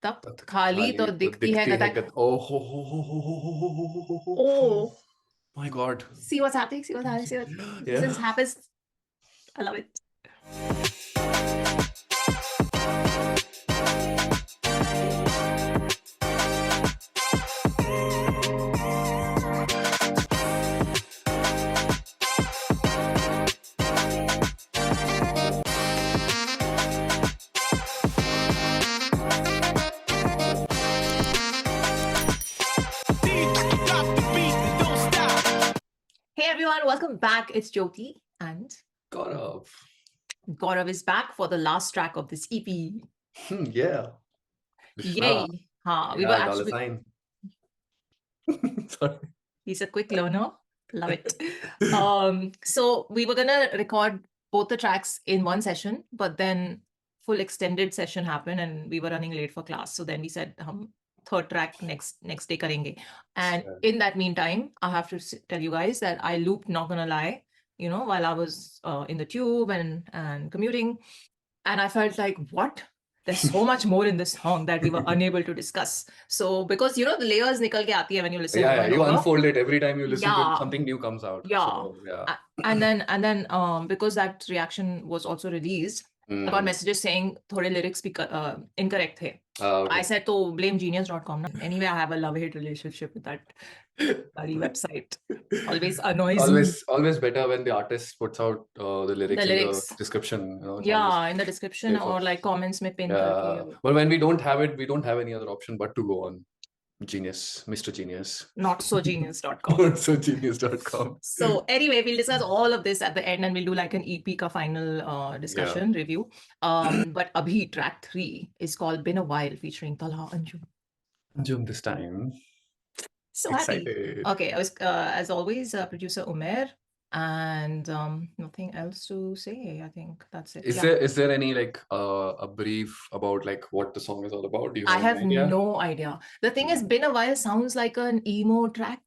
तब तब खाली तो दिखती है गता. Oh, ho, ho, ho, ho, ho, ho, ho, ho, ho, ho. Oh, My God. see what's happening. See what's happening. See what Yeah. this happens. I love it. Hey everyone, welcome back. It's Jyoti and GAURAV. GAURAV is back for the last track of this EP. Yeah. Yay! We were Yeah, actually. $sign. Sorry. He's a quick learner. Love it. So we were gonna record both the tracks in one session, but then full extended session happened and we were running late for class. So then we said, third track next day karenge. And in that meantime, I have to tell you guys that I looped, not gonna lie, while I was in the tube and commuting, and I felt like, what? There's so much more in this song that we were unable to discuss. So because the layers nikal ke aati hai when you listen. Yeah, you unfold it every time you listen to it, something new comes out. Yeah. So, yeah. And then because that reaction was also released, I got messages saying thode lyrics incorrect the. Okay. I said to blame genius.com. Anyway, I have a love-hate relationship with that bloody website. Always annoys me. Always better when the artist puts out the lyrics in the description. In the description or like comments mein pin karke. But when we don't have it, we don't have any other option but to go on Genius, Mr. Genius. Notsogenius.com. Notsogenius.com. So anyway, we'll discuss all of this at the end and we'll do like an EP ka final discussion review. But abhi track 3 is called Been a While featuring Talha Anjum. Anjum this time. So excited. Happy. Okay, I was as always producer Umair. And nothing else to say. I think that's it. Is there any like a brief about like what the song is all about? Do you have I have no idea. The thing is, Been a While sounds like an emo track,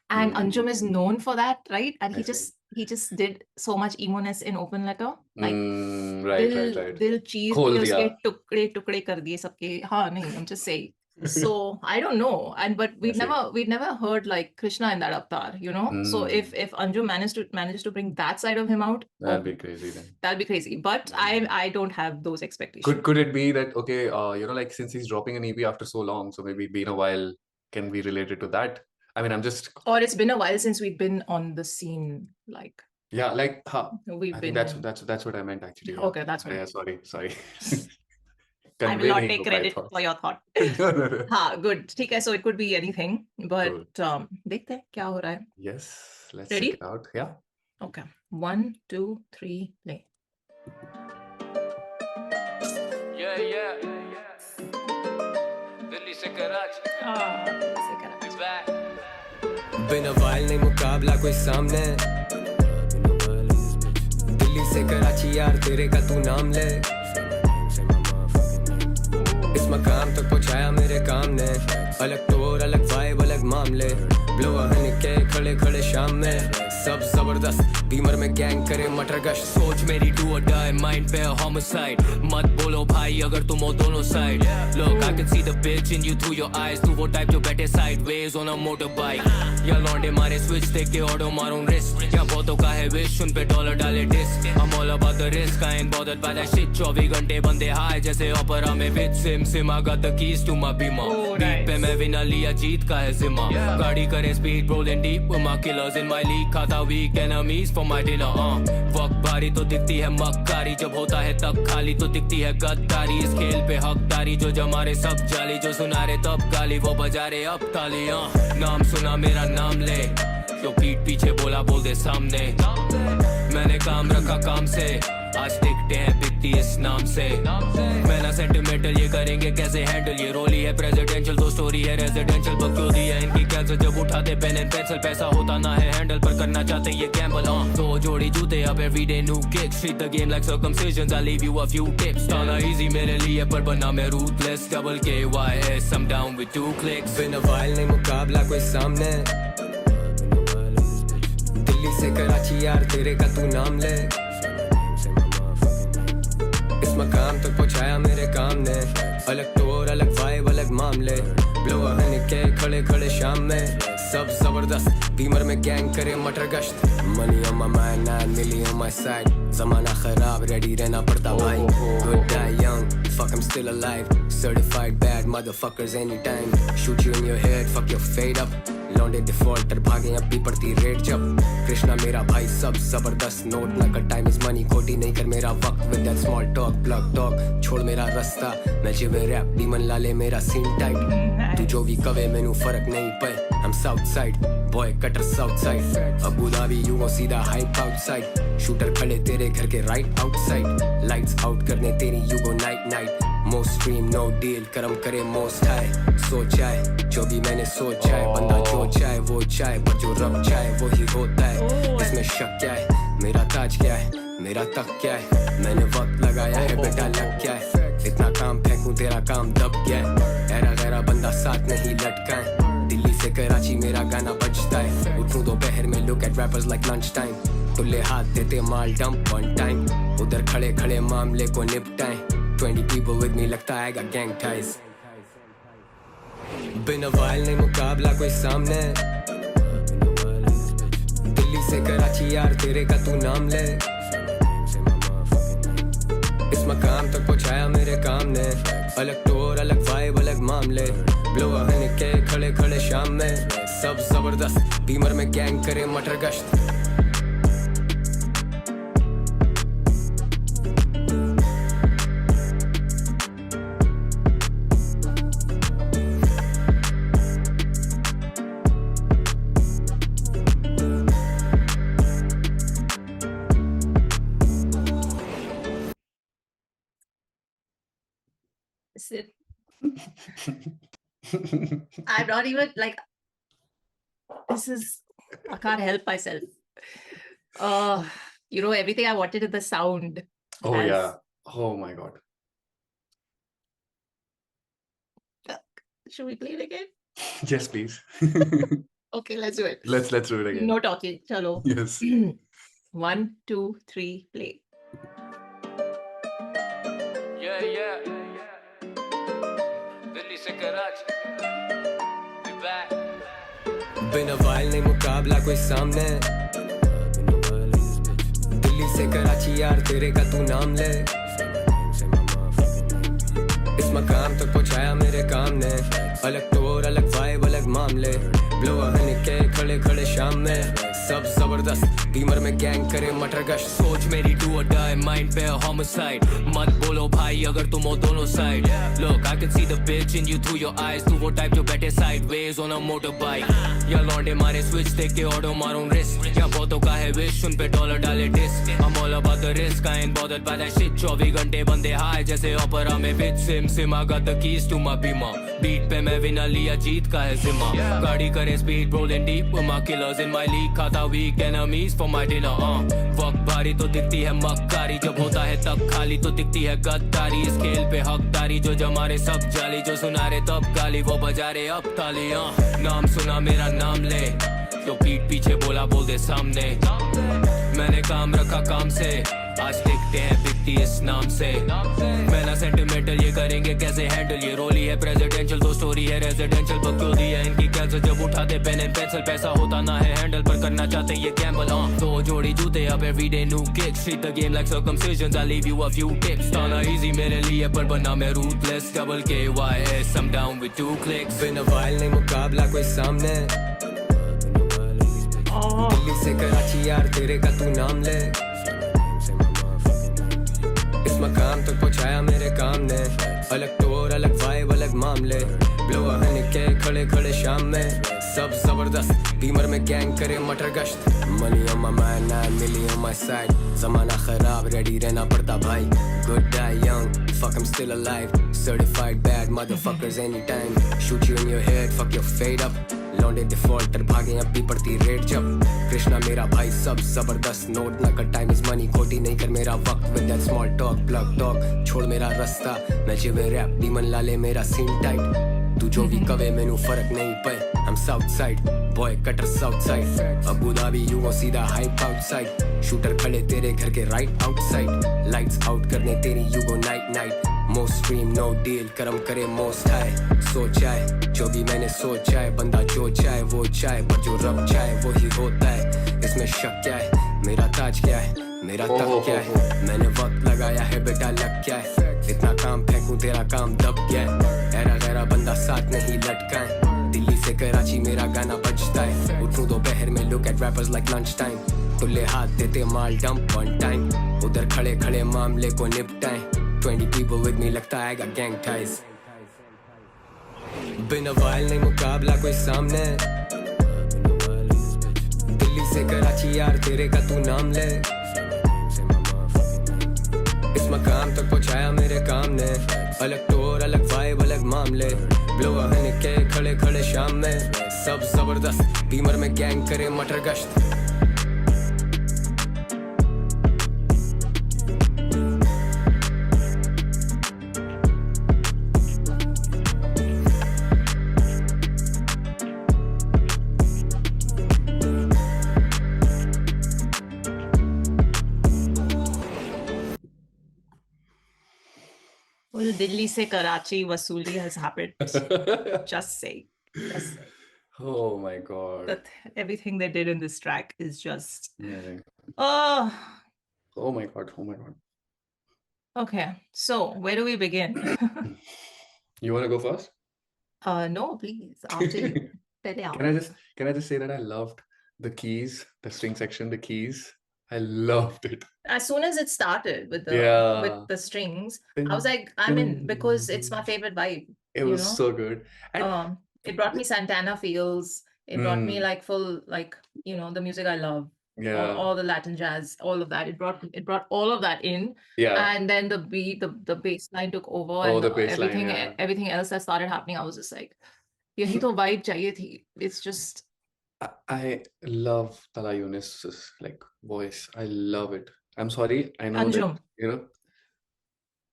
and Anjum is known for that, right? And he just did so much emo-ness in Open Letter, like right. Dil cheese uske tukde kar diye sabke. I'm just saying. So I don't know, but we've never heard like Krishna in that avatar, So if Anjum managed to bring that side of him out, that'd be crazy then. That'd be crazy. But I don't have those expectations. Could it be that okay, like since he's dropping an EP after so long, so maybe Been a While can be related to that? I mean, I'm just. Or it's been a while since we've been on the scene, like. Yeah, like we've been. That's what I meant actually. Okay, that's what. Yeah, sorry. I will not take credit for your thought. No. Good. Okay, so it could be anything, but dekhte hain kya ho raha hai. Yes, let's Ready? check it out. Yeah. Okay. 1, 2, 3, play. Yeah. Delhi se Karachi. Been a while नहीं मुकाबला कोई सामने. दिल्ली से कराची यार तेरे का तू नाम ले. इस मकाम तक पहुंचाया मेरे काम ने. अलग तौर अलग वाइब अलग मामले. ब्लो हन के खड़े खड़े शाम में. सब जबरदस्त बीमर में गैंग करे मटर गश. सोच मेरी डू और डाई माइंड पे होमिसाइड. मत बोलो भाई अगर तुम हो दोनों side. Look, I can see the bitch in you through your eyes. तू वो टाइप जो बैठे sideways on a motorbike. या लौंडे मारे switch देख के ऑटो मारूं wrist. या बहुतों का है wish उन पे डॉलर डाले disc. I'm all about the risk, I ain't bothered by that shit. 24 घंटे बंदे हाय जैसे ओपेरा में with sim. I got the keys to my Beamer. Beat पे मैं विना लिया जीत का है जिम्मा. गाड़ी करे speed rolling deep with my killers in my league. खाता weak enemies for my dinner. वक्त बारी तो दिखती है मक्कारी. जब होता है तब खाली तो दिखती है गद्दारी. इस खेल पे हकदारी जो जमारे सब जाली. जो सुना रहे तब गाली वो बजा रहे अब ताली. नाम सुना मेरा नाम ले तो पीठ पीछे बोला बोल दे सामने. मैंने काम रखा काम से. आज दिखते हैं बिकती इस नाम से. मैं ना सेंटिमेंटल ये करेंगे कैसे हैंडल. ये रोली है प्रेसिडेंशियल तो स्टोरी है रेजिडेंशियल. बकचोदी है इनकी कैंसर जब उठाते पेन एंड पेंसिल. पैसा होता ना है हैंडल पर करना चाहते ये गैम्बल. तो जोड़ी जूते अब everyday new kicks. Treat the game like circumcisions. I leave you a few tips. ताना इजी मेरे लिए पर बना मैं ruthless. Double KYS I'm down with 2 clicks. Been a while नहीं मुकाबला कोई सामने. दिल्ली से कराची यार तेरे का तू नाम ले. इस मकाम तक पहुंचाया मेरे काम ने. अलग तौर अलग वाइब अलग मामले ब्लो हनी के खड़े खड़े शाम में सब जबरदस्त बीमर में गैंग करे मटर गश्त money on my mind 9 milli on my side जमाना खराब रेडी रहना पड़ता भाई good die young fuck I'm still alive certified bad motherfuckers anytime shoot you in your head fuck your fade up लौंडे डिफॉल्टर भागे अब भी पड़ती रेट जब कृष्णा मेरा भाई सब जबरदस्त नोट ना कर टाइम इज मनी खोटी नहीं कर मेरा वक्त with that small talk plug talk छोड़ मेरा रास्ता मैं जिवे रैप डीमन लाले मेरा सीन टाइट तू जो भी कवे मैनू फर्क नहीं पे I'm south side boy cutter south side Abu Dhabi you go सीधा हाइप आउटसाइड शूटर खड़े तेरे घर के राइट आउटसाइड लाइट्स आउट करने तेरी you go night night most stream no deal करम करे मोस्ट हाई सोचा है जो भी मैंने सोचा है बंदा जो चाहे वो चाहे पर जो रब चाहे वो ही होता है इसमें शक क्या है मेरा ताज क्या है मेरा तक क्या है मैंने वक्त लगाया है बेटा लग क्या है इतना काम फेंकूं तेरा काम दब क्या है ऐरा गैरा बंदा साथ नहीं लटका है दिल्ली से कराची मेरा गाना बजता है उठूं दोपहर में look at rappers like lunch time तुल्ले हाथ देते माल डंप ऑन टाइम उधर खड़े खड़े मामले को निपटाएं 20 people with me लगता है got gang ties बिन वाइल नहीं मुकाबला कोई सामने दिल्ली से कराची यार तेरे का तू नाम ले इस मकाम तक पहुंचाया मेरे काम ने अलग टोर अलग वाइब अलग मामले ब्लो हनी के खड़े खड़े शाम में सब जबरदस्त बीमर में गैंग करे मटर गश्त I'm not even like this is I can't help myself. You know, everything I wanted in the sound. Oh yeah. Oh my god. Should we play it again? Yes, please. Okay, let's do it. Let's do it again. No talking. Chalo. Yes. 1, 2, 3, play. Yeah. Delhi से कराची बिना while नहीं मुकाबला कोई सामने दिल्ली से कराची यार तेरे का तू नाम ले इस मकाम तक पहुंचाया मेरे काम ने अलग टोर अलग वाइब अलग मामले ब्लो हनी के खड़े खड़े शाम में सब जबरदस्त बीमर में गैंग करे मटर गश्त सोच मेरी डू और डाई माइंड पे होमिसाइड मत बोलो भाई अगर तुम हो दोनों side look I can see the bitch in you through your eyes तू वो टाइप जो बैठे sideways on a motorbike या लौंडे मारे स्विच देख के ऑटो मारूं रिस्क या बहुतों का है विश उन पे डॉलर डाले disc I'm all about the risk I ain't bothered by that shit 24 घंटे बंदे हाय जैसे ओपेरा में बिच सिम I got the keys to my beamer beat पे मैं विनर लिया जीत का है जिम्मा गाड़ी करे speed rolling deep with my killers in my league खाता weak enemies for my dinner वक्त भारी तो दिखती है मक्कारी जब होता है तब खाली तो दिखती है गद्दारी इस खेल पे हकदारी जो जमारे सब जाली जो सुना रहे तब गाली वो बजा रहे अब ताली नाम सुना मेरा नाम ले जो पीठ पीछे बोला बोल दे सामने मैंने काम रखा काम से आज दिखते हैं बिकती इस नाम से मैं ना सेंटिमेंटल ये करेंगे कैसे हैंडल ये रोली है प्रेसिडेंशियल तो स्टोरी है रेजिडेंशियल बक्यों दी है इनकी कैंसर जब उठाते पेन एंड पेंसिल पैसा होता ना है हैंडल पर करना चाहते ये गैम्बल तो जोड़ी जूते अब everyday new kicks treat the game like circumcisions I leave you a few tips ताना easy मेरे लिए पर बना मैं ruthless double KYS I'm down with 2 clicks बिना वाइल नहीं मुकाबला कोई सामने दिल्ली से कराची यार तेरे का तू नाम ले इस मकाम तक पहुंचाया मेरे काम ने अलग टोर अलग वाइब अलग मामले ब्लो हनी के खड़े खड़े शाम में सब जबरदस्त बीमर में गैंग करे मटर गश्त money on my mind 9 milli on my side जमाना खराब रेडी रहना पड़ता भाई good die young fuck I'm still alive certified bad motherfuckers anytime shoot you in your head fuck your fade up लौंडे डिफॉल्टर भागे अब भी पड़ती रेट जब कृष्णा मेरा भाई सब जबरदस्त नोट ना कर टाइम इज मनी खोटी नहीं कर मेरा वक्त with that small talk plug talk छोड़ मेरा रास्ता मैं जिवे रैप डीमन लाले मेरा सीन टाइट तू जो भी कवे मैनू फर्क नहीं पे I'm south side boy cutter south side Abu Dhabi you go सीधा हाइप आउटसाइड शूटर खड़े तेरे घर के राइट आउटसाइड लाइट्स आउट करने तेरी you go night night most stream no deal कर्म करे मोस्ट हाई सोचा है जो भी मैंने सोचा है बंदा जो चाहे वो चाहे पर जो रब चाहे वो ही होता है इसमें शक क्या है मेरा ताज क्या है मेरा तक क्या है मैंने वक्त लगाया है बेटा लग क्या है इतना काम फेंकूं तेरा काम दब क्या है ऐरा गैरा बंदा साथ नहीं लटका है दिल्ली से कराची मेरा गाना बजता है उठूं दोपहर में look at rappers like lunch time तुल्ले हाथ देते माल डंप वन टाइम उधर खड़े खड़े मामले को निपटाएं 20 people with me लगता है गैंग ties बिना वाइल नहीं मुकाबला कोई सामने दिल्ली से कराची यार तेरे का तू नाम ले इस मकाम तक पहुंचाया मेरे काम ने अलग तौर अलग वाइब अलग मामले ब्लो हन के खड़े खड़े शाम में सब जबरदस्त बीमर में गैंग करे मटर गश्त Well, Delhi se Karachi Wasuli has happened. Just say. Oh my God. Everything they did in this track is just. Amazing. Oh my God. Okay, so where do we begin? You want to go first? No, please. After you. Can I just say that I loved the keys, the string section, the keys. I loved it. As soon as it started with the strings, I was like, I'm in because it's my favorite vibe. It was so good. And it brought me Santana feels. It brought me like full, like, the music I love. Yeah. All the Latin jazz, all of that. It brought all of that in. Yeah. And then the beat, the bass line took over. Oh, and the bass line, everything else that started happening, I was just like, yahi to vibe chahiye thi. It's just. I love Talha Yunus's voice. I love it. I'm sorry. I know Anjum. that,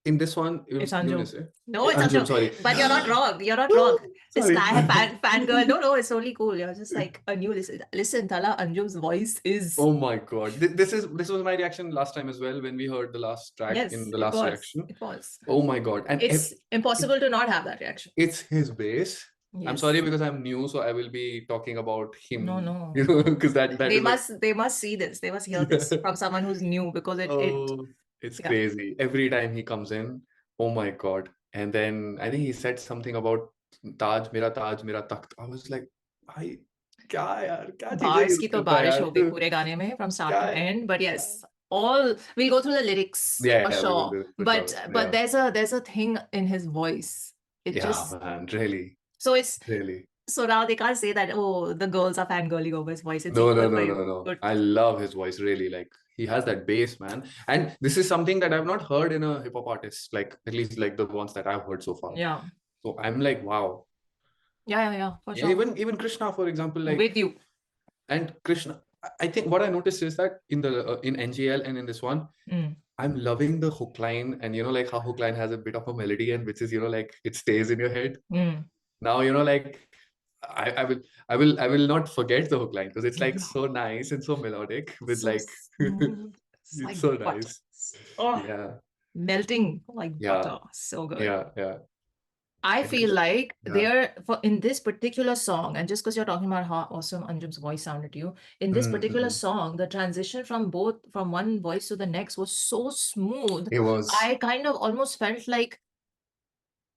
in this one, it's Anjum. Yunus, No, it's Anjum. Sorry. But you're not wrong. This guy, fangirl. No, it's totally cool. You're just like a new listen. Talha Anjum's voice is. Oh my God. This was my reaction last time as well when we heard the last track in the last reaction. It was. Oh my God. And it's impossible to not have that reaction. It's his bass. Yes. I'm sorry because I'm new, so I will be talking about him. No. Because they must see this. They must hear this from someone who's new because it's crazy. Every time he comes in, oh my God. And then I think he said something about Taj, mera takht. I was like, kya bars ki to barish ho gayi pure gaane mein from start to end. But yes, we'll go through the lyrics for sure. But there's a thing in his voice. Man, really. So so now they can't say that, oh, the girls are fangirling over his voice. No. I love his voice, really. Like, he has that bass, man. And this is something that I've not heard in a hip-hop artist, like, at least like the ones that I've heard so far. Yeah. So I'm like, wow. Yeah, for sure. Even KRSNA, for example, like. With you. And KRSNA, I think what I noticed is that in NGL and in this one, I'm loving the hook line, and like how hook line has a bit of a melody, and which is like it stays in your head. Now like I will not forget the hook line because it's like so nice and so melodic with so it's so butter. Nice. Oh, yeah, melting like butter. So good. Yeah. I feel like they're in this particular song, and just because you're talking about how awesome Anjum's voice sounded to you, in this particular song, the transition from one voice to the next was so smooth. It was. I kind of almost felt like,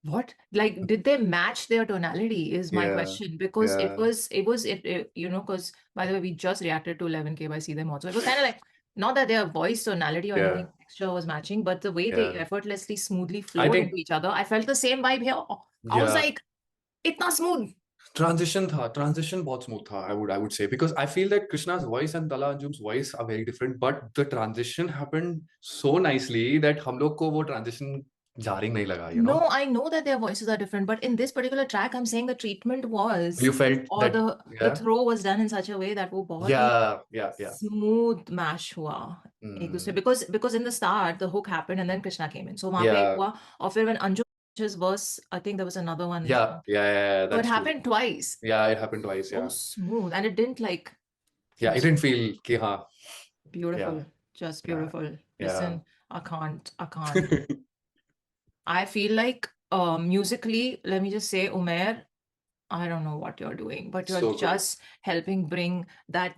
what? Like, did they match their tonality? Is my question, because it was because by the way, we just reacted to 11K by See Them Also. It was kind of like, not that their voice tonality or anything texture was matching, but the way they effortlessly, smoothly flowed into each other. I felt the same vibe here. I was like, itna smooth. Transition बहुत smooth tha, I would say, because I feel that KRSNA's voice and Talha Anjum's voice are very different, but the transition happened so nicely that हम लोग को वो transition jarring nahi laga, No, I know that their voices are different, but in this particular track, I'm saying the treatment was, you felt or that the throw was done in such a way that वो बहुत smooth mash हुआ एक दूसरे, because in the start the hook happened and then KRSNA came in, so वहाँ पे हुआ, और फिर when Anjum his verse, I think there was another one. Yeah. So it happened twice. Yeah, it happened twice. So smooth, and it didn't like. Yeah, it didn't feel ki haan. Beautiful, just beautiful. Yeah. Listen, I can't. I feel like musically, let me just say, Umair, I don't know what you're doing, but you're So good. just helping bring that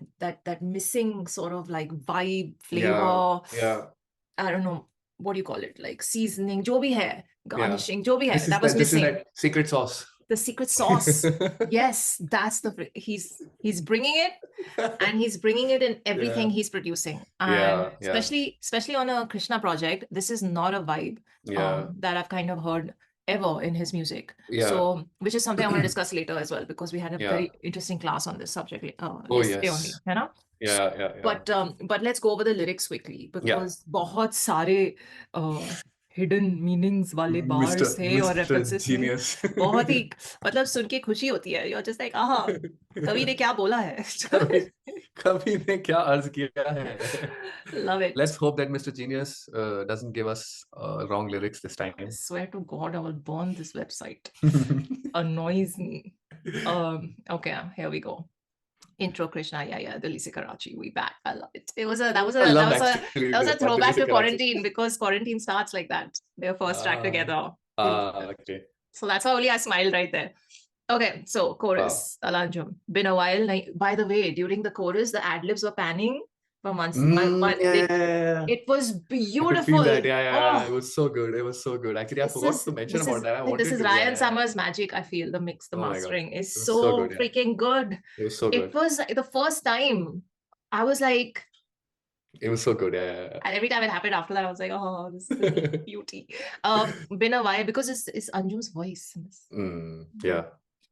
missing sort of like vibe, Yeah, flavor. yeah, I don't know what do you call it, like seasoning, jo bhi hai, yeah. garnishing, jo bhi hai, This is that was this is missing. that secret sauce. The secret sauce. Yes, that's he's bringing it, and he's bringing it in everything he's producing. And Yeah. especially on a Krishna project, this is not a vibe Yeah. that I've kind of heard ever in his music. Yeah. So, which is something I want to discuss later as well, because we had a Yeah. very interesting class on this subject Oh yesterday only, yes. you know? Yeah. But let's go over the lyrics quickly, because बहुत सारे hidden meanings वाले bars थे और Mr. references थे. Genius. बहुत ही मतलब सुन के खुशी होती है. You're just like, aha, कवि ने क्या बोला है. कवि ने क्या अर्ज किया है. Love it. Let's hope that Mr. Genius doesn't give us wrong lyrics this time. I swear to God, I will burn this website. Annoys me. Okay, here we go. Intro Krishna, yeah, Delhi se Karachi, we back. I love it. That was a throwback to quarantine, because quarantine starts like that. Their first track together. Okay. So that's why only I smiled right there. Okay, so chorus. Talha Anjum. Been a while. By the way, during the chorus, the ad-libs were panning from one. It was beautiful. I could feel that. Yeah. It was so good. Actually, I forgot to mention about that. This is Ryan Summers' magic, I feel. The mix, the mastering is so good, freaking good. It was so good. It was like the first time I was like, it was so good. Yeah. And every time it happened after that, I was like, oh, this is beauty. Been a while, because it's Anjum's voice in this. Yeah.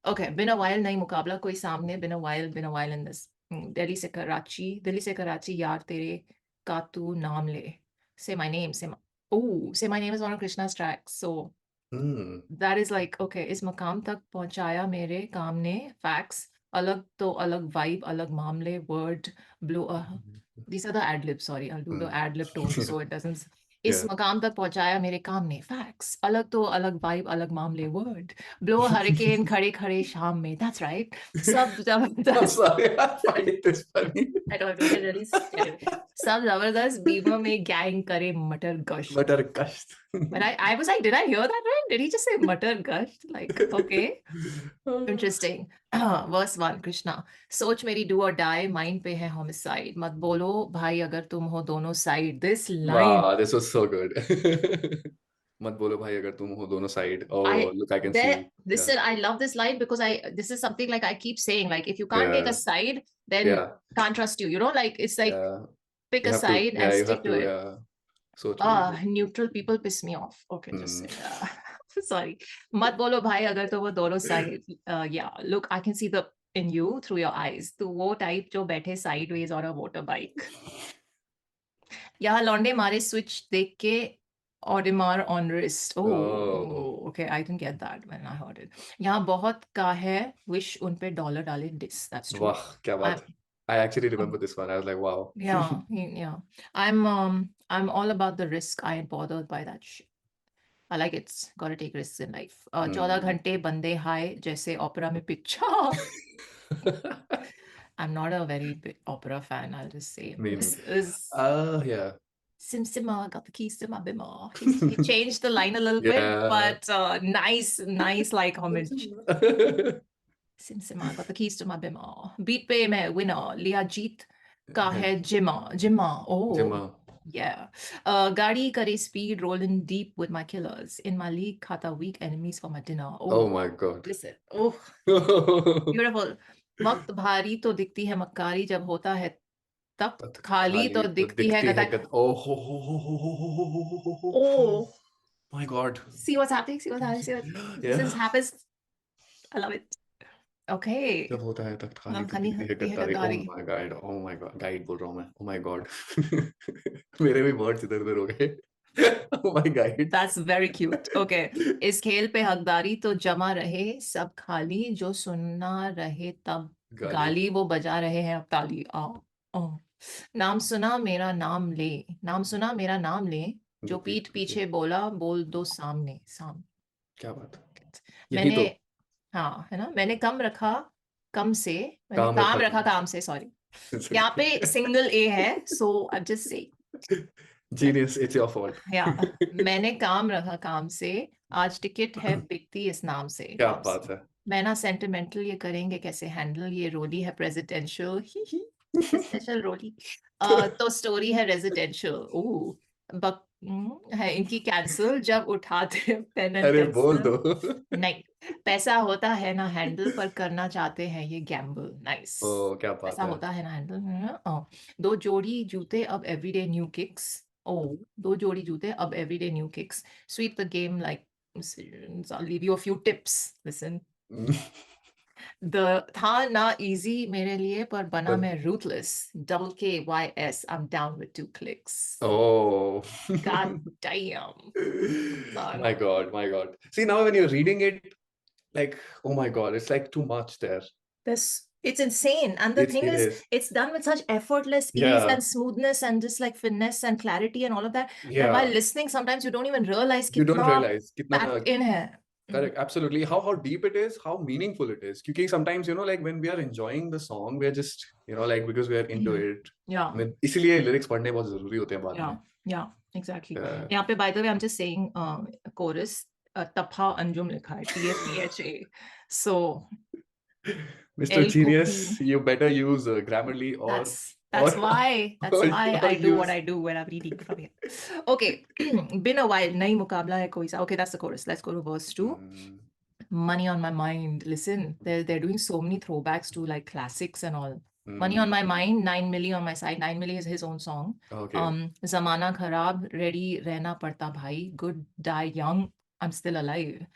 Okay, been a while, nahi mukabla koi samne, been a while in this. Delhi se Karachi, yaar tere ka tu naam le. Say my name, say my name is one of Krishna's tracks. So that is like, okay, is maqam tak pahunchaya mere kaam ne, facts, alag to alag vibe, alag maamle, word, blue. These are the ad-libs, sorry, I'll do the ad-lib tone so it doesn't. इस मकाम तक पहुंचाया मेरे काम ने, facts, अलग तो अलग vibe, अलग मामले, word, blow a hurricane, खड़े खड़े शाम में, that's right. सब जबरदस्त. Sorry, I find this funny. I don't know, really scary. सब जबरदस्त बीमा में gang करे मटर गश्त. Matar gasht. But I was like, did I hear that right? Did he just say matar gasht? Like, okay, interesting. Verse 1, Krishna. सोच मेरी do or die, mind पे है homicide. मत बोलो भाई अगर तुम हो दोनों side. This line. Wow, this was so good. मत बोलो भाई अगर तुम हो दोनों side. Oh, look, I can see. Listen, I love this line because this is something like I keep saying, like if you can't take a side, then can't trust you. You know, like it's like pick a side and stick to it. Yeah. So neutral people piss me off. Okay, just say sorry. मत बोलो भाई अगर तो वो दोनों side. Yeah, look, I can see the in you through your eyes. तू वो type जो बैठे sideways on a motorbike. यहाँ लौंडे मारे switch देख के Audemars on wrist. Oh, okay. I didn't get that when I heard it. यहाँ बहुत का है wish उन पे dollar डाले diss. That's true. वाह क्या बात. I actually remember this one. I was like, wow. Yeah. I'm all about the risk. I ain't bothered by that shit. I like it's gotta take risks in life. 14 घंटे बंदे हाय जैसे opera में picture. I'm not a very big opera fan, I'll just say. Yeah. Simsima got the keys to my bimmer. He changed the line a little bit, but nice like homage. Simsima got the keys to my bimmer. Beat pe mein winner. Liya jeet ka hai jimma. Oh. Jimma. Yeah. Gadi kare speed rolling deep with my killers. In my league khata weak enemies for my dinner. Oh my God. Listen. Oh. Beautiful. वक्त भारी तो दिखती है मक्कारी जब होता है तख्त खाली तो दिखती है Gadag. Oh my God. See what's happening. This happens. I love it. Okay. जब होता है तख्त खाली तो दिखती है गद्दारी. Oh my God. Guide बोल रहा हूँ मैं. Oh my God. मेरे भी words इधर-उधर हो गए. Oh my God. That's very cute. Okay. इस खेल पे हकदारी तो जमा रहे सब खाली जो सुनना रहे तब गाली वो बजा रहे हैं अब ताली. नाम सुना मेरा नाम ले जो पीठ पीछे बोला बोल दो सामने. क्या बात. मैंने है ना, मैंने काम रखा काम से सॉरी. यहाँ पे सिंगल ए है, so I'm just saying. Genius, it's your fault. Yeah. मैंने काम रखा काम से, आज टिकट है बिकती इस नाम से. क्या बात है. मैं ना सेंटिमेंटल, ये करेंगे कैसे हैंडल, ये रोली है प्रेसिडेंशियल, प्रेसिडेंशियल रोली, तो स्टोरी है रेजिडेंशियल. बक है इनकी कैंसिल जब उठाते पेन एंड अरे बोल दो. नहीं, पैसा होता है ना हैंडल पर करना चाहते हैं ये गैम्बल. नाइस. ओ क्या बात पैसा है. होता है ना हैंडल. दो जोड़ी जूते अब एवरीडे न्यू किक्स. दो जोड़ी जूते अब everyday new kicks. Sweep the game like decisions. I'll leave you a few tips. Listen. था ना easy मेरे लिए पर बना मैं ruthless. Double KYS. I'm down with 2 clicks. Oh. God damn. My God. See, now when you're reading it, like, oh my God, it's like too much there. It's insane. And the thing is, it's done with such effortless ease and smoothness and just like finesse and clarity and all of that. Yeah. That while listening, sometimes you don't even realize You don't realize packed in hai. Correct, absolutely. How deep it is, how meaningful it is. Because sometimes, you know, like when we are enjoying the song, we are just, you know, like because we are into it. Yeah. इसीलिए lyrics पढ़ने बहुत जरूरी होते हैं बाद में. Yeah, exactly. यहाँ पे, by the way, I'm just saying chorus, Talha Anjum लिखा है, TFPHA. So Mr. Genius, you better use Grammarly or that's why I do what I do when I'm reading from here. Okay, been a while. नहीं मुकाबला है कोई सा. Okay, that's the chorus. Let's go to verse 2. Money on my mind. Listen, they're doing so many throwbacks to like classics and all. Money on my mind, 9 milli on my side. 9 milli is his own song. Okay. Zamana kharab, ready रहना पड़ता भाई. Good, die young. I'm still alive.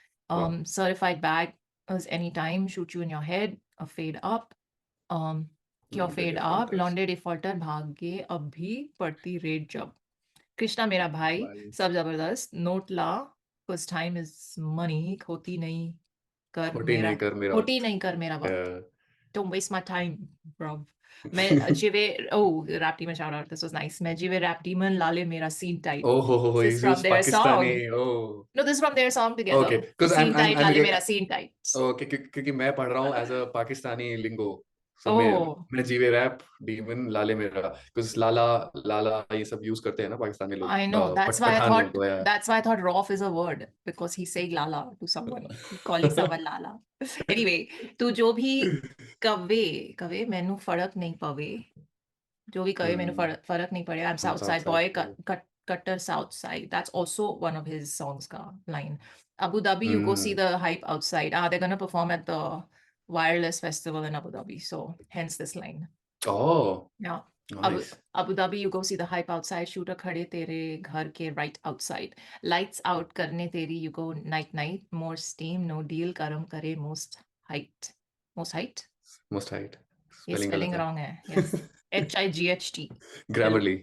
Certified bag is anytime. Shoot you in your head. A fade up. क्यों fade आप लॉन्डे defaulter भाग गए अब भी पड़ती रेट जब. कृष्णा मेरा भाई सब जबरदस्त नोट ला फर्स्ट टाइम इज मनी खोटी नहीं कर मेरा वक्त. Don't waste my time, bro. मैं जिवे rap demon shout out, this was nice. मैं जिवे rap demon लाले मेरा scene tight. This is from their song. No, this is from their song together. Okay, because scene tight लाले मेरा scene tight. Okay, क्योंकि मैं पढ़ रहा हूँ as a Pakistani lingo. So मैं जीवे रैप डीमन लाले मेरा because लाला ये सब यूज करते हैं ना पाकिस्तानी लोग. I know, that's why I thought Rof is a word because he's saying lala to someone, calling someone lala. Anyway, तू जो भी कवे मैनू फर्क नहीं पवे, जो भी कवे मैनू फर्क नहीं पड़े. I'm Southside boy, cutter Southside. That's also one of his songs ka line. Abu Dhabi, you go see the hype outside. They're gonna perform at the Wireless Festival in Abu Dhabi, so hence this line. Oh, yeah. Nice. Abu Dhabi, you go see the hype outside. Shooter khade tere ghar ke right outside. Lights out karne teri, you go night. More steam, no deal. Karam kare most height. Spelling wrong hai. Yes. HIGHT. Grammarly.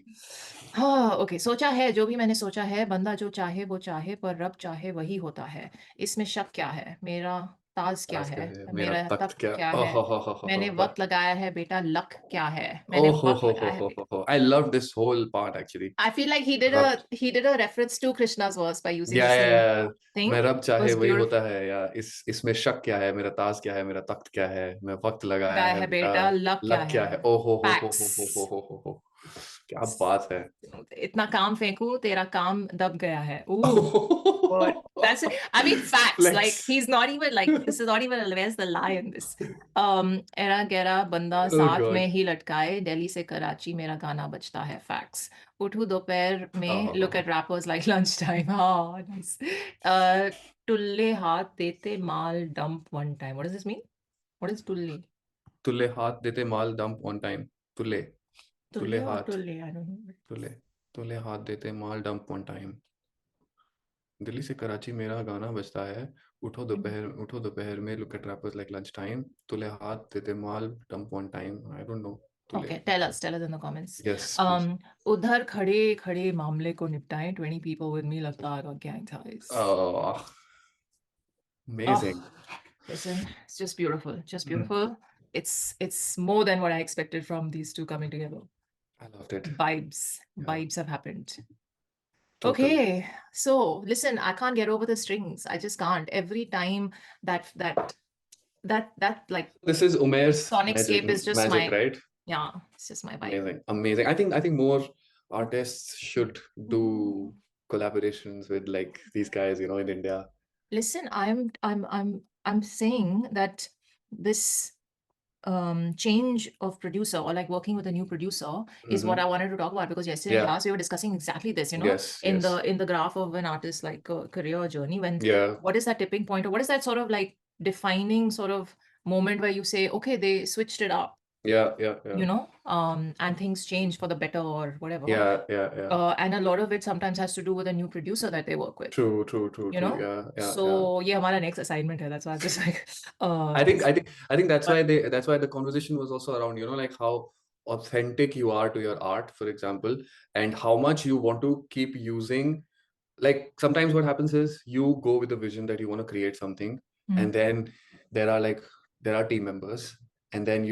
Okay. सोचा है जो भी मैंने सोचा है, बंदा जो चाहे वो चाहे पर रब चाहे वही होता है. इसमें शक क्या है, मेरा ताज क्या है, मेरा तख्त क्या है, मैंने वक्त लगाया है बेटा, लक क्या है, मैंने वक्त लगाया है. I love this whole part actually. I feel like he did a reference to Krishna's verse by using the same thing. मैं रब चाहे वही होता है या इसमें शक क्या है, मेरा ताज क्या है, मेरा तख्त क्या है, मैं वक्त लगाया है बेटा, लक क्या है. ओहो क्या बात है. इतना काम फेंकू तेरा काम दब गया है. That's it. I mean, facts. Like he's not even like this is not even where's the lie in this. एरा गैरा बंदा साथ में ही लटकाए, दिल्ली से कराची मेरा गाना बजता है. Facts. उठू दोपहर में look at rappers like lunchtime. Nice. टुल्ले हाथ देते माल dump one time. What does this mean? What is टुल्ले? टुल्ले हाथ देते माल dump one time. टुल्ले हाथ. I don't know. टुल्ले हाथ देते माल dump one time. दिल्ली से कराची मेरा गाना बजता है. उठो दोपहर में look at rappers like lunchtime. तुले हाथ देते माल dump one time. I don't know. Okay, tell us in the comments. Yes. उधर खड़े मामले को निपटाएं. 20 people with me लगता है gang ties. Oh, amazing. Listen, it's just beautiful. It's more than what I expected from these two coming together. I loved it. Vibes have happened. Total. Okay, so listen, I can't get over the strings. I just can't. Every time that like this is Umair's Sonicscape is just magic, right? Yeah, it's just my vibe. Amazing. I think more artists should do collaborations with like these guys, you know, in India? Listen, I'm saying that this change of producer, or like working with a new producer, is what I wanted to talk about, because yesterday in Yeah. class we were discussing exactly this, you know, Yes, in yes. the graph of an artist like career or journey, when Yeah. what is that tipping point, or what is that sort of like defining sort of moment where you say, okay, they switched it up, Yeah. you know, and things change for the better or whatever. Yeah. And a lot of it sometimes has to do with a new producer that they work with. True. You know, Yeah. so yeah, my next assignment here. That's why I'm just like, I think that's why the conversation was also around, you know, like how authentic you are to your art, for example, and how much you want to keep using. Like sometimes what happens is you go with the vision that you want to create something, and then there are team members, and then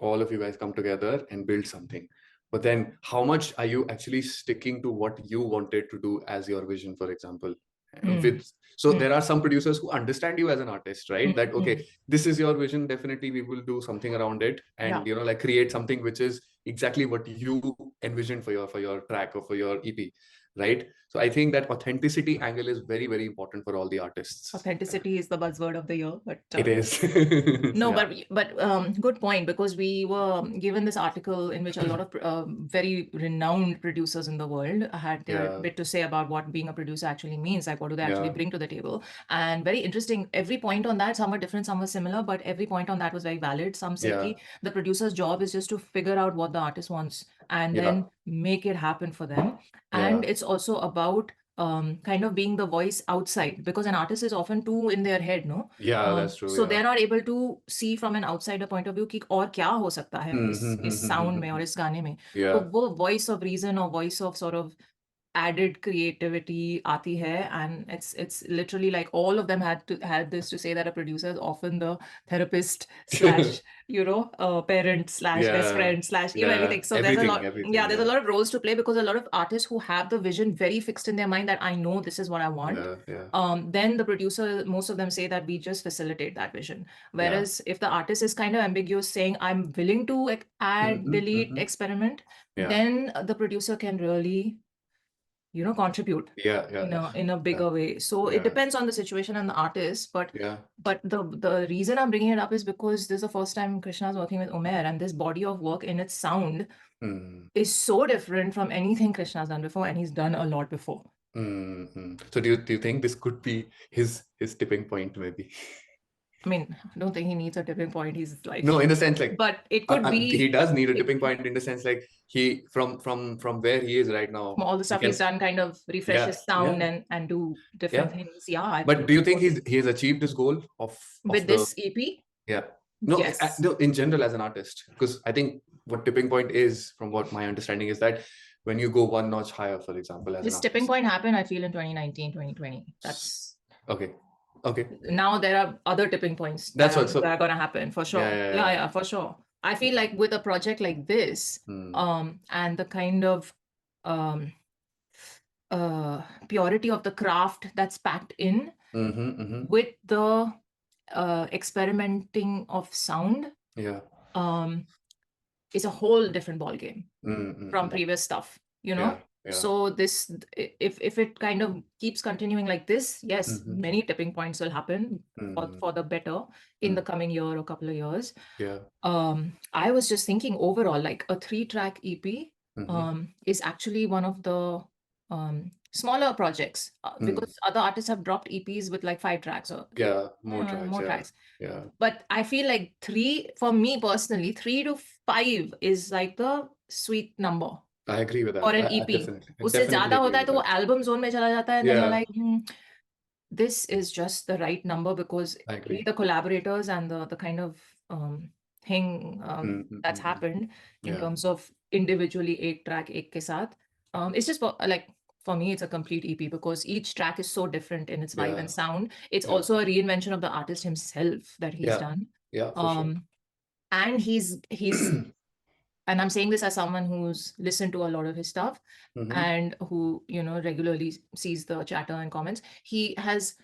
all of you guys come together and build something. But then how much are you actually sticking to what you wanted to do as your vision, for example? So there are some producers who understand you as an artist, right? That okay, this is your vision, definitely we will do something around it, and you know, like create something which is exactly what you envisioned for your track or for your EP, right? So I think that authenticity angle is very, very important for all the artists. Authenticity is the buzzword of the year, but It is. no, Yeah. but good point, because we were given this article in which a lot of very renowned producers in the world had their bit to say about what being a producer actually means, like what do they actually bring to the table. And very interesting, every point on that, some were different, some were similar, but every point on that was very valid. Some said ki the producer's job is just to figure out what the artist wants and then make it happen for them. And it's also about kind of being the voice outside, because an artist is often too in their head, no? Yeah, that's true. So they're not able to see from an outsider point of view कि और क्या हो सकता है इस sound में और इस गाने में. तो वो voice of reason or voice of sort of added creativity aati hai, and it's literally like all of them had this to say, that a producer is often the therapist slash you know parent slash best friend slash you know everything. So there's a lot, there's a lot of roles to play, because a lot of artists who have the vision very fixed in their mind that I know this is what I want, then the producer, most of them say that we just facilitate that vision. Whereas if the artist is kind of ambiguous, saying I'm willing to add, delete, experiment, then the producer can really contribute in a bigger way. So it depends on the situation and the artist, but the reason I'm bringing it up is because this is the first time Krishna is working with Umair, and this body of work in its sound is so different from anything Krishna's done before, and he's done a lot before. So do you think this could be his tipping point, maybe? I mean, I don't think he needs a tipping point. He's like, no, in the sense like, but it could be. He does need a tipping point in the sense like he from where he is right now. From all the stuff he's done, kind of refresh his sound and do different things. Yeah. But do you think he has achieved his goal of with this EP? Yeah. No, yes. No, in general as an artist, because I think what tipping point is, from what my understanding is, that when you go one notch higher, for example, as this tipping point happened, I feel, in 2019, 2020. That's okay. Now there are other tipping points that are going to happen for sure. Yeah, for sure. I feel like with a project like this, and the kind of purity of the craft that's packed in, with the experimenting of sound, is a whole different ball game from previous stuff, you know. So this, if it kind of keeps continuing like this, yes, many tipping points will happen for the better in the coming year or couple of years. I was just thinking overall, like a 3-track EP is actually one of the smaller projects, because other artists have dropped EPs with like 5 tracks or more tracks. But I feel like 3, for me personally, 3 to 5 is like the sweet number. I agree with that. Or an EP. उससे ज़्यादा होता है तो वो album zone में चला जाता है, and then you're like, this is just the right number, because the collaborators and the kind of thing that's happened in terms of individually 8 track 8 ke saath, it's just for me it's a complete EP, because each track is so different in its vibe and sound. It's also a reinvention of the artist himself that he's done. For sure. And he's and I'm saying this as someone who's listened to a lot of his stuff and who, regularly sees the chatter and comments. He has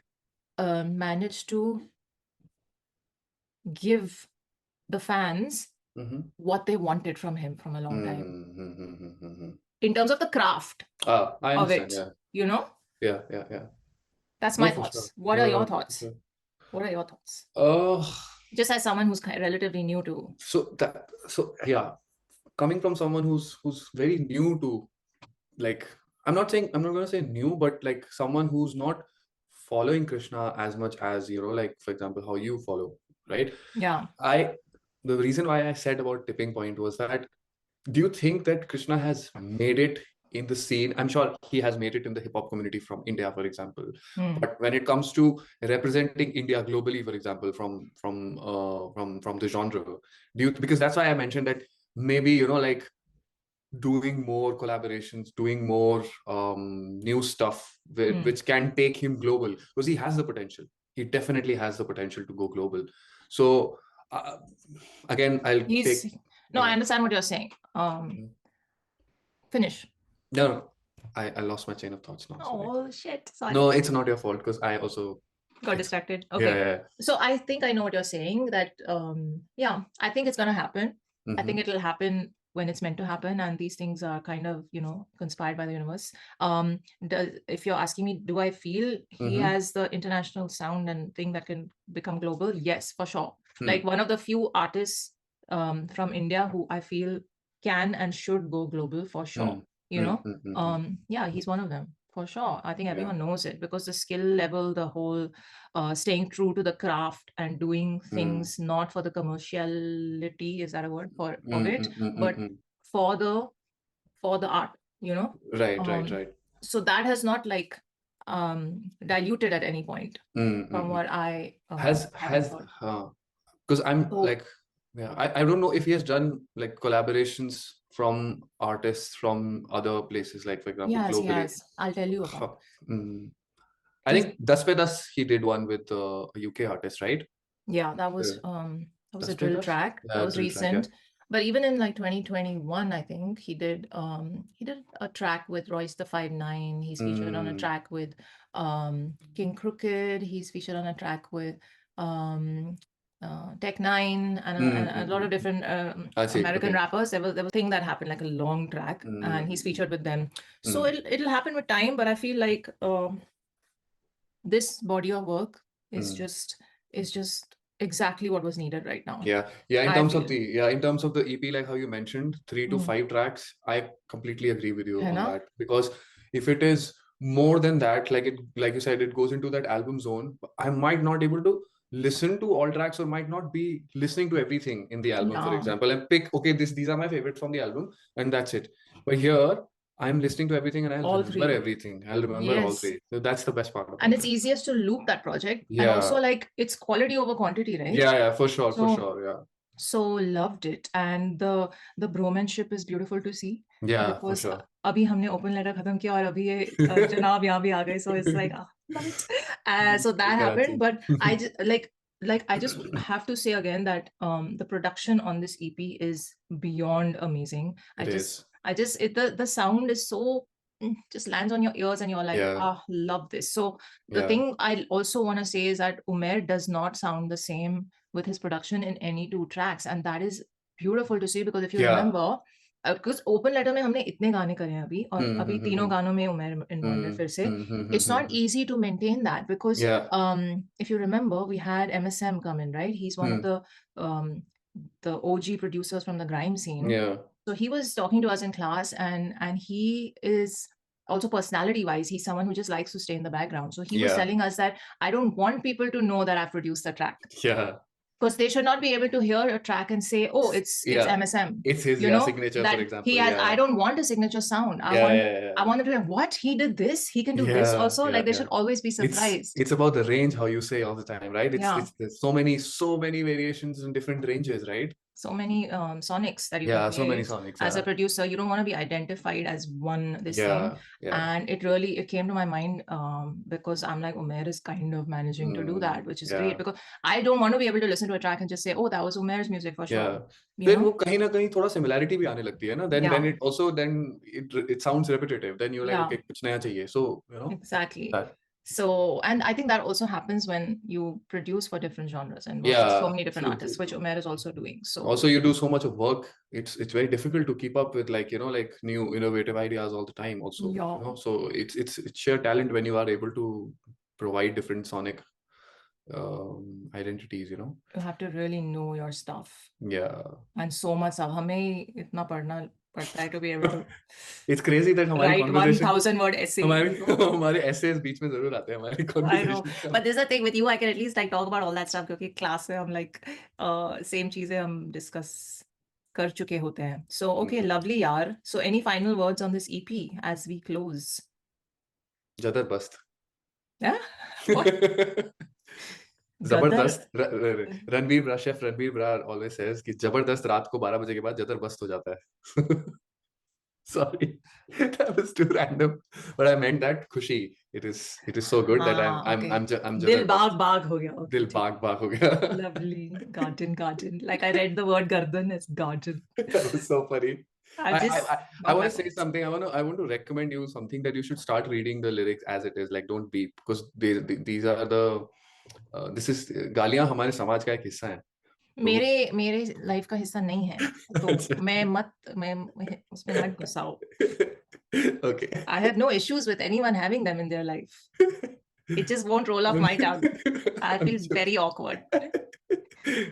managed to give the fans what they wanted from him from a long time. in terms of the craft I of understand. it, Yeah. you know? Yeah. That's No, my for thoughts. sure. What No, are no, your for thoughts? sure. What are your thoughts? Uh, Just as someone who's relatively new to. So yeah, coming from someone who's very new to, like, I'm not gonna say new, but like someone who's not following Krishna as much as, you know, like for example, how you follow, right? Yeah. The reason why I said about tipping point was that, do you think that Krishna has made it in the scene? I'm sure he has made it in the hip hop community from India, for example. But when it comes to representing India globally, for example, from the genre, because that's why I mentioned that maybe, you know, like doing more collaborations, doing more new stuff which can take him global, because he has the potential. He definitely has the potential to go global. So again, I understand what you're saying. Finish. No, I lost my chain of thoughts now. Oh, shit. Sorry. No, it's not your fault, because I also got distracted. Okay. Yeah. So I think I know what you're saying, that yeah, I think it's going to happen. I think it'll happen when it's meant to happen, and these things are kind of, you know, conspired by the universe. If you're asking me, do I feel he has the international sound and thing that can become global? Yes, for sure. Like one of the few artists from India who I feel can and should go global for sure. You know, yeah, he's one of them for sure. I think everyone knows it, because the skill level, the whole staying true to the craft and doing things not for the commerciality, is that a word for of it, but for the art, you know. Right. So that has not like diluted at any point from what I has because I'm like, yeah, I don't know if he has done like collaborations from artists from other places, like for example globally. Yes, I'll tell you about. I think Das Pe Das he did one with a UK artist, right? Yeah, that was a drill track. That was recent. But even in like 2021, I think he did a track with Royce the 5'9". He's featured on a track with King Crooked. He's featured on a track with Tech Nine and a lot of different American rappers. There was a thing that happened, like a long track, and he's featured with them. So it'll happen with time, but I feel like this body of work is just exactly what was needed right now. In terms of the EP, like how you mentioned, 3 to 5 tracks, I completely agree with you on that, because if it is more than that, like you said, it goes into that album zone, I might not able to listen to all tracks, or might not be listening to everything in the album, for example, and pick, okay, these are my favorites from the album, and that's it. But here I'm listening to everything, and I'll remember everything. I'll remember all 3. So that's the best part about it. And it's easiest to loop that project. And also, like, it's quality over quantity, right? Yeah, for sure, yeah. So loved it. And the bromanship is beautiful to see. Yeah, for sure. अभी हमने open letter खत्म किया, और अभी ये जनाब यहाँ भी आ गए. So it's like, love it. So that happened. But I just I just have to say again that the production on this EP is beyond amazing. The sound is so just lands on your ears, and you're like, love this. So the thing I also want to say is that Umair does not sound the same with his production in any 2 tracks, and that is beautiful to see, because if you remember, because open letter में हमने इतने गाने करे हैं अभी, और अभी तीनों गानों में उमैर involved है फिर से. It's not easy to maintain that, because if you remember, we had MSM come in, right? He's one of the OG producers from the grime scene. So he was talking to us in class, and he is also personality-wise, he's someone who just likes to stay in the background. So he was telling us that I don't want people to know that I've produced the track. Because they should not be able to hear a track and say, oh, it's MSM. It's his signature, for example. He has, I don't want a signature sound. I want them to be like, what? He did this? He can do this also? Like, they should always be surprised. It's about the range, how you say all the time, right? There's so many variations in different ranges, right? So many sonics that you can so many sonics. As a producer, you don't want to be identified as one thing. And it came to my mind because I'm like, Umair is kind of managing to do that, which is great, because I don't want to be able to listen to a track and just say, oh, that was Umair's music for sure. Then वो कहीं ना कहीं थोड़ा similarity भी आने लगती है ना. Then it sounds repetitive. Then you're like, okay, कुछ नया चाहिए. So exactly. So, and I think that also happens when you produce for different genres and work with so many different artists, which Umair is also doing. So also you do so much of work. It's very difficult to keep up with, like, you know, like new innovative ideas all the time also. Yeah. You know, so it's sheer talent when you are able to provide different sonic identities, you know. You have to really know your stuff. Yeah. And so much stuff. हमें इतना पढ़ना पड़ता है to be able to It's crazy that हमारी write conversation 1000 word essay. हमारे essays बीच में जरूर आते हैं हमारी I know, conversation. but there's a thing with you, I can at least like talk about all that stuff क्योंकि class में हम like same चीजें हम discuss कर चुके होते हैं. So okay, lovely यार. So any final words on this EP as we close? जबरदस्त. Yeah? What? जबरदस्त. रणवीर ब्रा, शेफ रणवीर ब्रा always says कि जबरदस्त रात को 12 बजे के बाद जबरदस्त हो जाता है. Sorry, that was too random, but I meant that खुशी. It is so good that I'm दिल बाग हो गया. Okay, दिल बाग हो गया. Lovely. Garden. Like I read the word garden as garden. That was so funny. I want to say something. I want to recommend you something, that you should start reading the lyrics as it is. Like, don't beep, because these are the this is गालियां हमारे समाज का एक हिस्सा है. मेरे life का हिस्सा नहीं है, तो मैं उसमें मत घुसाओ. Okay. I have no issues with anyone having them in their life. It just won't roll off my tongue. I feel very awkward.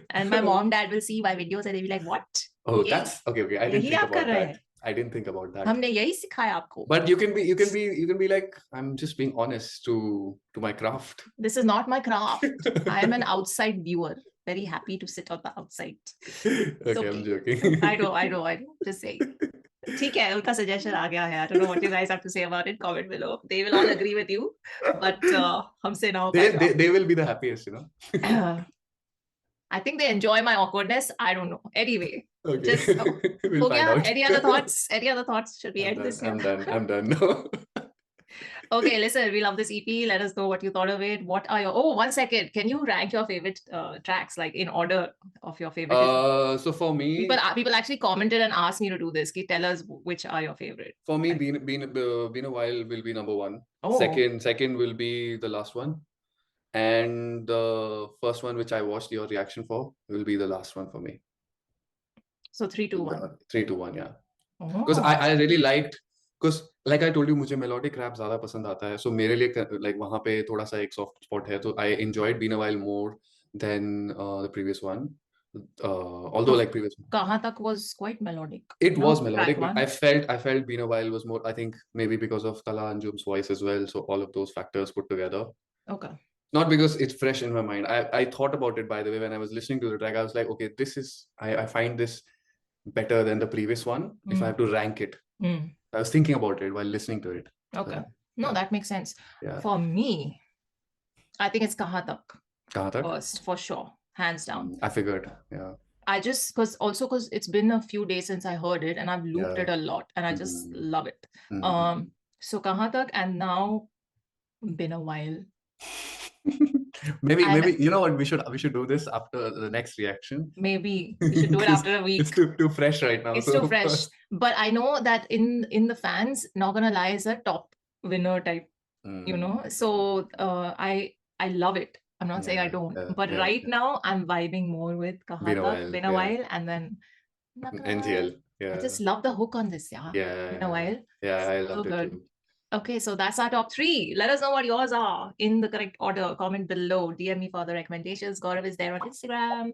And my mom, dad will see my videos and they'll be like, what? Oh, that's okay. I didn't think about that. I didn't think about that. हमने यही सिखाया आपको. But you can be like, I'm just being honest to my craft. This is not my craft. I am an outside viewer. Very happy to sit on the outside. Okay, I'm joking. I know. Just saying. ठीक है, उनका suggestion आ गया है. I don't know what you guys have to say about it. Comment below. They will all agree with you, but हमसे ना हो पाएगा. They will be the happiest, you know. I think they enjoy my awkwardness. I don't know. Anyway, okay. just We'll find out. Any other thoughts? Should we end this here? I'm done. No. Okay, listen, we love this EP. Let us know what you thought of it. What are your... Oh, 1 second. Can you rank your favorite tracks, like in order of your favorite? So for me... People actually commented and asked me to do this. Tell us which are your favorite. For me, Been a While will be number 1. Oh. Second will be the last one. And the first one, which I watched your reaction for, will be the last one for me. So 3, 2, 1. 3, 2, 1, yeah. Because I really liked... Because like I told you, मुझे melodic rap ज़्यादा पसंद आता है. So मेरे लिए like वहाँ पे थोड़ा सा एक soft spot है. So I enjoyed Been a While more than the previous one. Although like previous one. कहाँ तक was quite melodic. It was melodic, but I felt Been a While was more, I think maybe because of Talha Anjum's voice as well. So all of those factors put together. Okay. Not because it's fresh in my mind. I thought about it, by the way, when I was listening to the track. I was like, okay, I find this better than the previous one if I have to rank it. I was thinking about it while listening to it. Okay. No, that makes sense. Yeah. For me, I think it's Kahan Tak. Kahan Tak? First, for sure. Hands down. I figured, yeah. I just, because it's been a few days since I heard it and I've looped it a lot and I just love it. So Kahan Tak, and now Been a While. maybe you know what, we should do this after the next reaction. Maybe we should do it after a week. It's too fresh right now. It's too fresh. But I know that in the fans, Not Gonna Lie is a top winner type, you know. So I love it. I'm not saying I don't, but right now I'm vibing more with Kahan Tak, Been a While, and then NGL. Yeah. I just love the hook on this. Yeah. Been a While. Yeah, I loved it too. Okay, so that's our top 3. Let us know what yours are in the correct order. Comment below. DM me for the recommendations. Gaurav is there on Instagram.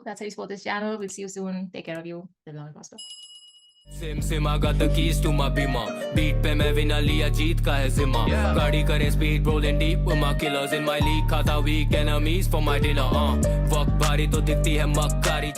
That's how you support this channel. We'll see you soon. Take care of you. Sim I got the keys to my Beamer. Beat pe main win liya, jeet ka hai zimma. Gaadi kare speed, rolling deep with my killers in my league. Khata weak enemies for my dinner. Waqt bari to dikhti hai makkari.